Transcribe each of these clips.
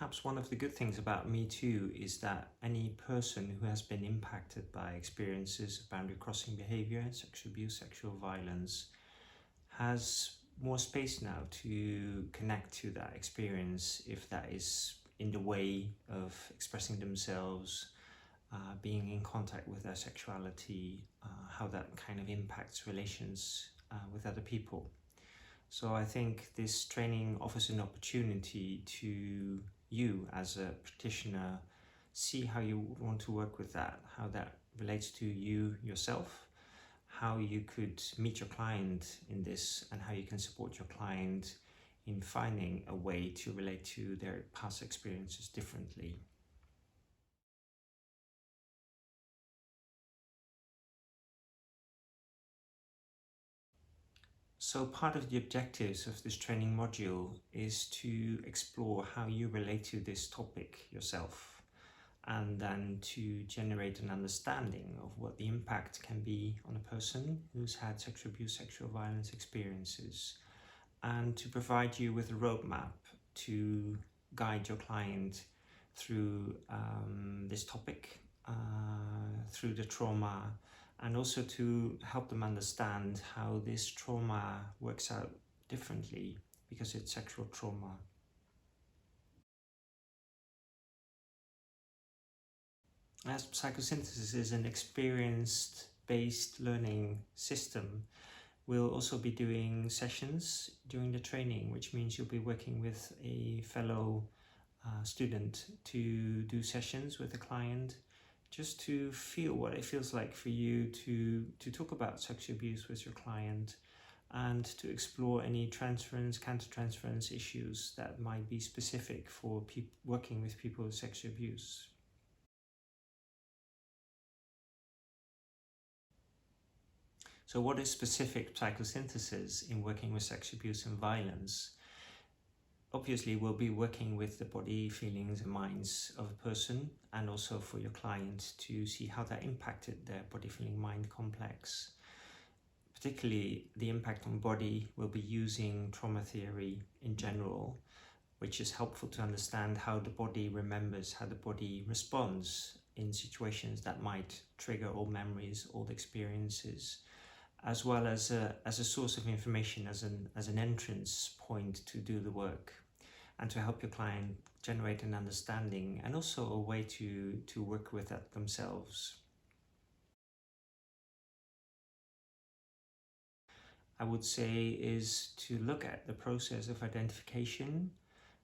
perhaps one of the good things about Me Too is that any person who has been impacted by experiences of boundary crossing behavior, sexual abuse, sexual violence, has more space now to connect to that experience if that is in the way of expressing themselves, being in contact with their sexuality, how that kind of impacts relations with other people. So I think this training offers an opportunity to you as a practitioner see how you would want to work with that, how that relates to you yourself, how you could meet your client in this, and how you can support your client in finding a way to relate to their past experiences differently. So part of the objectives of this training module is to explore how you relate to this topic yourself, and then to generate an understanding of what the impact can be on a person who's had sexual abuse, sexual violence experiences, and to provide you with a roadmap to guide your client through this topic, through the trauma, and also to help them understand how this trauma works out differently because it's sexual trauma. As psychosynthesis is an experience-based learning system, we'll also be doing sessions during the training, which means you'll be working with a fellow student to do sessions with a client, just to feel what it feels like for you to talk about sexual abuse with your client, and to explore any transference, counter-transference issues that might be specific for working with people with sexual abuse. So what is specific psychosynthesis in working with sexual abuse and violence? Obviously, we'll be working with the body, feelings and minds of a person, and also for your client to see how that impacted their body, feeling, mind complex. Particularly the impact on body, we'll be using trauma theory in general, which is helpful to understand how the body remembers, how the body responds in situations that might trigger old memories, old experiences, as well as a source of information, as an entrance point to do the work, and to help your client generate an understanding and also a way to work with that themselves. I would say is to look at the process of identification.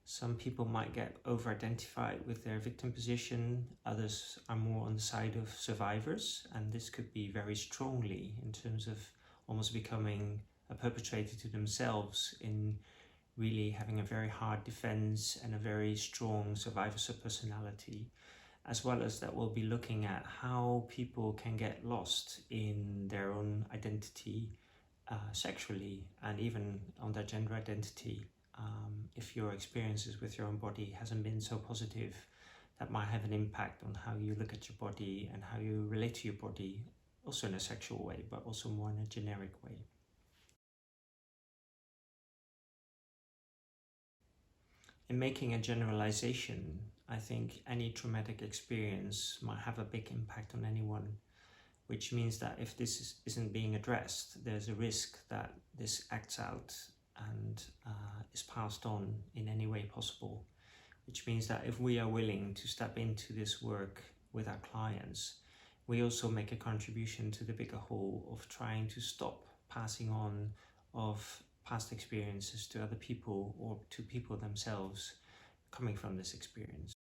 Some people might get over-identified with their victim position, others are more on the side of survivors, and this could be very strongly in terms of almost becoming a perpetrator to themselves, in really having a very hard defense and a very strong survivor personality, as well as that we'll be looking at how people can get lost in their own identity sexually, and even on their gender identity. If your experiences with your own body hasn't been so positive, that might have an impact on how you look at your body and how you relate to your body, also in a sexual way, but also more in a generic way. In making a generalization, I think any traumatic experience might have a big impact on anyone, which means that if this isn't being addressed, there's a risk that this acts out and is passed on in any way possible, which means that if we are willing to step into this work with our clients, we also make a contribution to the bigger whole of trying to stop passing on of past experiences to other people or to people themselves coming from this experience.